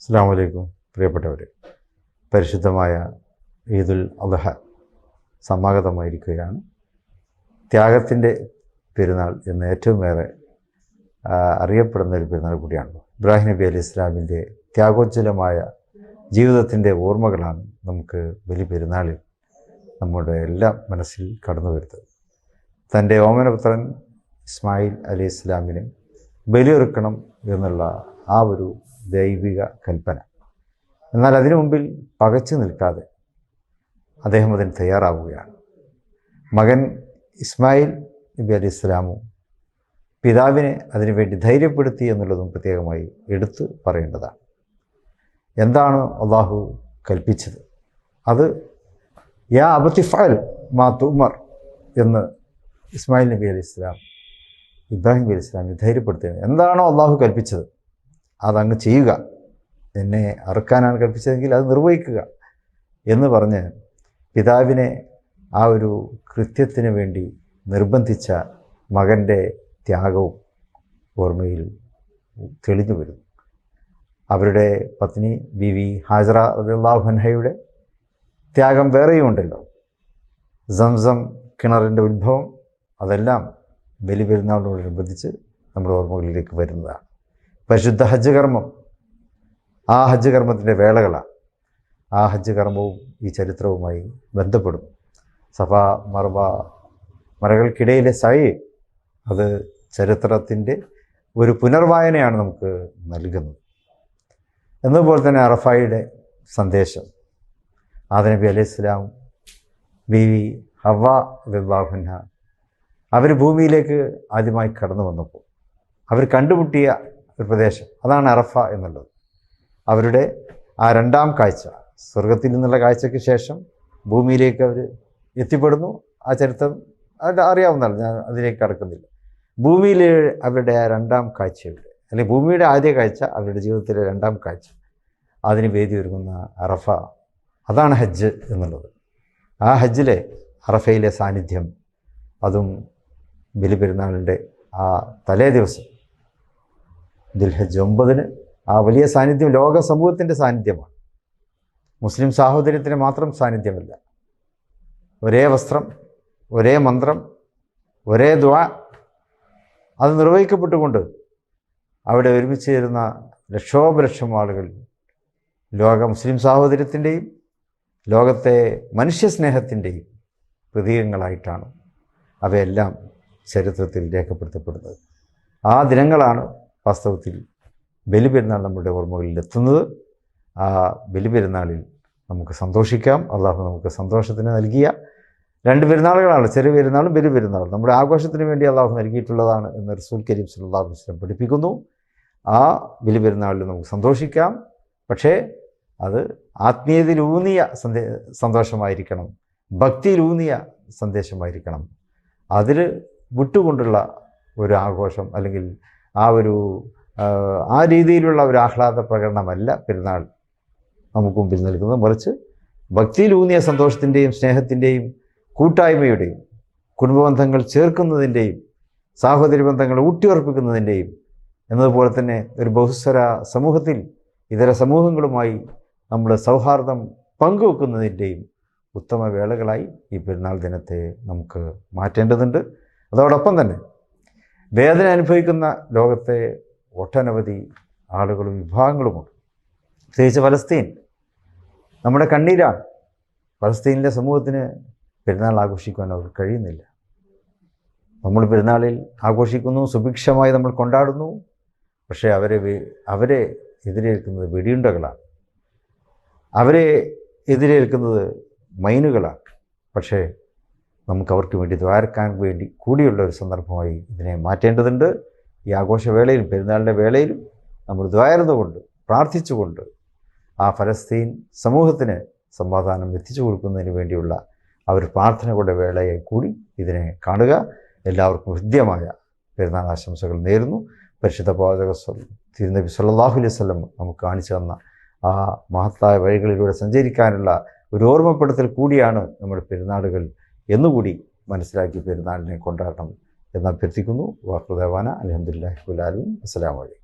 അസ്സലാമു അലൈക്കും പ്രിയപ്പെട്ടവരെ, പരിശുദ്ധമായ ഈദുൽ അദ്ഹ സമാഗതമായിരിക്കുകയാണ്. ത്യാഗത്തിൻ്റെ പെരുന്നാൾ എന്ന് ഏറ്റവുമേറെ അറിയപ്പെടുന്ന ഒരു പെരുന്നാൾ കൂടിയാണ്. ഇബ്രാഹിം നബി അലൈഹി ഇസ്ലാമിൻ്റെ ത്യാഗോജ്വലമായ ജീവിതത്തിൻ്റെ ഓർമ്മകളാണ് നമുക്ക് വലിയ പെരുന്നാളിൽ നമ്മുടെ എല്ലാം മനസ്സിൽ കടന്നു വരുന്നത്. തൻ്റെ ഓമനപുത്രൻ ഇസ്മായിൽ അലൈഹി ഇസ്ലാമിനെ ബലിയൊരുക്കണം എന്നുള്ള ആ ഒരു ദൈവിക കൽപ്പന. എന്നാൽ അതിനു മുമ്പിൽ പകച്ചു നിൽക്കാതെ അദ്ദേഹം അതിന് തയ്യാറാവുകയാണ്. മകൻ ഇസ്മായിൽ നബി അലൈഹി ഇസ്ലാമും പിതാവിനെ അതിനുവേണ്ടി ധൈര്യപ്പെടുത്തി എന്നുള്ളതും പ്രത്യേകമായി എടുത്തു പറയേണ്ടതാണ്. എന്താണ് അള്ളാഹു കൽപ്പിച്ചത്? അത് യാ അബതി ഫഅൽ മാ തുമർ എന്ന് ഇസ്മായിൽ നബി അലൈഹി ഇസ്ലാം ഇബ്രാഹിം നബി അലൈഹി ഇസ്ലാമിനെ ധൈര്യപ്പെടുത്തുകയാണ്. എന്താണോ അള്ളാഹു കൽപ്പിച്ചത് അതങ്ങ് ചെയ്യുക, എന്നെ അറുക്കാനാണ് കൽപ്പിച്ചതെങ്കിൽ അത് നിർവഹിക്കുക എന്ന് പറഞ്ഞ് പിതാവിനെ ആ ഒരു കൃത്യത്തിന് വേണ്ടി നിർബന്ധിച്ച മകൻ്റെ ത്യാഗവും ഓർമ്മയിൽ തെളിഞ്ഞു വരുന്നു. അവരുടെ പത്നി ബീവി ഹാജറ റളിയല്ലാഹു അൻഹയുടെ ത്യാഗം വേറെയും ഉണ്ടല്ലോ. സംസം കിണറിൻ്റെ ഉത്ഭവം, അതെല്ലാം ബലി പെരുന്നാളിനോടനുബന്ധിച്ച് നമ്മുടെ ഓർമ്മകളിലേക്ക് വരുന്നതാണ്. പരിശുദ്ധ ഹജ്ജ് കർമ്മം, ആ ഹജ്ജ് കർമ്മത്തിൻ്റെ വേളകളാണ്. ആ ഹജ്ജ് കർമ്മവും ഈ ചരിത്രവുമായി ബന്ധപ്പെടുന്നു. സഫ മർവ മറകൾക്കിടയിലെ സഅയ്, അത് ചരിത്രത്തിൻ്റെ ഒരു പുനർവായനയാണ് നമുക്ക് നൽകുന്നത്. എന്നതുപോലെ തന്നെ അറഫായുടെ സന്ദേശം, ആദം നബി അലൈഹി സ്വലാം ബീവി ഹവ്വ റളിയല്ലാഹു അൻഹ അവർ ഭൂമിയിലേക്ക് ആദ്യമായി കടന്നു വന്നപ്പോൾ അവർ കണ്ടുമുട്ടിയ ഒരു പ്രദേശം, അതാണ് അറഫ എന്നുള്ളത്. അവരുടെ ആ രണ്ടാം കാഴ്ച, സ്വർഗത്തിൽ നിന്നുള്ള കാഴ്ചയ്ക്ക് ശേഷം ഭൂമിയിലേക്ക് അവർ എത്തിപ്പെടുന്നു. ആ ചരിത്രം അറിയാവുന്നതാണ്, ഞാൻ അതിലേക്ക് കടക്കുന്നില്ല. ഭൂമിയിൽ അവരുടെ ആ രണ്ടാം കാഴ്ചയുടെ, അല്ലെങ്കിൽ ഭൂമിയുടെ ആദ്യ കാഴ്ച, അവരുടെ ജീവിതത്തിലെ രണ്ടാം കാഴ്ച, അതിന് വേദി ഒരുങ്ങുന്ന അറഫ, അതാണ് ഹജ്ജ് എന്നുള്ളത്. ആ ഹജ്ജിലെ അറഫയിലെ സാന്നിധ്യം, അതും ബലിപെരുന്നാളിൻ്റെ ആ തലേ ദിവസം ദുൽഹജ്ജ് 9 ആ വലിയ സാന്നിധ്യം ലോക സമൂഹത്തിൻ്റെ സാന്നിധ്യമാണ്. മുസ്ലിം സാഹോദര്യത്തിന് മാത്രം സാന്നിധ്യമല്ല. ഒരേ വസ്ത്രം, ഒരേ മന്ത്രം, ഒരേ ദുആ, അത് നിർവഹിക്കപ്പെട്ടുകൊണ്ട് അവിടെ ഒരുമിച്ച് ചേരുന്ന ലക്ഷോപലക്ഷം ആളുകൾ ലോക മുസ്ലിം സാഹോദര്യത്തിൻ്റെയും ലോകത്തെ മനുഷ്യസ്നേഹത്തിൻ്റെയും പ്രതീകങ്ങളായിട്ടാണ് അവയെല്ലാം ചരിത്രത്തിൽ രേഖപ്പെടുത്തപ്പെടുന്നത്. ആ ദിനങ്ങളാണ് വാസ്തവത്തിൽ ബലിപെരുന്നാൾ നമ്മുടെ ഓർമ്മകളിൽ എത്തുന്നത്. ആ ബലിപെരുന്നാളിൽ നമുക്ക് സന്തോഷിക്കാം. അള്ളാഹു നമുക്ക് സന്തോഷത്തിന് നൽകിയ 2 പെരുന്നാളുകളാണ്, ചെറിയ പെരുന്നാളും ബലിപെരുന്നാളും. നമ്മുടെ ആഘോഷത്തിന് വേണ്ടി അള്ളാഹു നൽകിയിട്ടുള്ളതാണ് എന്ന് റസൂൽ കരീം സല്ലല്ലാഹു അലൈഹി വസല്ലം പഠിപ്പിക്കുന്നു. ആ ബലിപെരുന്നാളിൽ നമുക്ക് സന്തോഷിക്കാം, പക്ഷേ അത് ആത്മീയതയിലൂന്നിയ സന്തോഷമായിരിക്കണം, ഭക്തിയിലൂന്നിയ സന്ദേശമായിരിക്കണം. അതിൽ വിട്ടുകൊണ്ടുള്ള ഒരു ആഘോഷം, അല്ലെങ്കിൽ ആ രീതിയിലുള്ള ഒരു ആഹ്ലാദ പ്രകടനമല്ല പെരുന്നാൾ നമുക്ക് മുമ്പിൽ നൽകുന്നത്. മറിച്ച് ഭക്തിയിലൂന്നിയ സന്തോഷത്തിൻ്റെയും സ്നേഹത്തിൻ്റെയും കൂട്ടായ്മയുടെയും കുടുംബബന്ധങ്ങൾ ചേർക്കുന്നതിൻ്റെയും സാഹോദര്യ ബന്ധങ്ങൾ ഊട്ടിയുറപ്പിക്കുന്നതിൻ്റെയും, എന്നതുപോലെ തന്നെ ഒരു ബഹുസ്വര സമൂഹത്തിൽ ഇതര സമൂഹങ്ങളുമായി നമ്മുടെ സൗഹാർദ്ദം പങ്കുവെക്കുന്നതിൻ്റെയും ഉത്തമ വേളകളായി ഈ പെരുന്നാൾ ദിനത്തെ നമുക്ക് മാറ്റേണ്ടതുണ്ട്. അതോടൊപ്പം തന്നെ വേദന അനുഭവിക്കുന്ന ലോകത്തെ ഒട്ടനവധി ആളുകളും വിഭാഗങ്ങളുമുണ്ട്. പ്രത്യേകിച്ച് ഫലസ്തീൻ നമ്മുടെ കണ്ണീരാണ്. ഫലസ്തീനിലെ സമൂഹത്തിന് പെരുന്നാൾ ആഘോഷിക്കുവാൻ അവർക്ക് കഴിയുന്നില്ല. നമ്മൾ പെരുന്നാളിൽ ആഘോഷിക്കുന്നു, സുഭിക്ഷമായി നമ്മൾ കൊണ്ടാടുന്നു, പക്ഷേ അവരെ എതിരേൽക്കുന്നത് വെടിയുണ്ടകളാണ്, അവരെ എതിരേൽക്കുന്നത് മൈനുകളാണ്. പക്ഷേ നമുക്ക് അവർക്ക് വേണ്ടി ദ്വാരക്കാൻ വേണ്ടി കൂടിയുള്ള ഒരു സന്ദർഭമായി ഇതിനെ മാറ്റേണ്ടതുണ്ട്. ഈ ആഘോഷവേളയിലും പെരുന്നാളിൻ്റെ വേളയിലും നമ്മൾ ദ്വാരന്നുകൊണ്ട് പ്രാർത്ഥിച്ചുകൊണ്ട് ആ ഫലസ്തീൻ സമൂഹത്തിന് സമാധാനം എത്തിച്ചു കൊടുക്കുന്നതിന് വേണ്ടിയുള്ള ആ ഒരു പ്രാർത്ഥനകളുടെ വേളയെ കൂടി ഇതിനെ കാണുക. എല്ലാവർക്കും ഹൃദ്യമായ പെരുന്നാൾ ആശംസകൾ നേരുന്നു. പരിശുദ്ധ പ്രവാചക തിരുനബി സല്ലല്ലാഹു അലൈഹി വസല്ലം നമുക്ക് കാണിച്ചു തന്ന ആ മഹത്തായ വഴികളിലൂടെ സഞ്ചരിക്കാനുള്ള ഒരു ഓർമ്മപ്പെടുത്തൽ കൂടിയാണ് നമ്മുടെ പെരുന്നാളുകൾ എന്നുകൂടി മനസ്സിലാക്കി പെരുന്നാളിനെ കൊണ്ടാടണം എന്ന് അഭ്യർത്ഥിക്കുന്നു. വാഹുദേവാന അൽഹംദുലില്ലാഹി റബ്ബിൽ ആലമീൻ. അസ്സലാമു അലൈക്കും.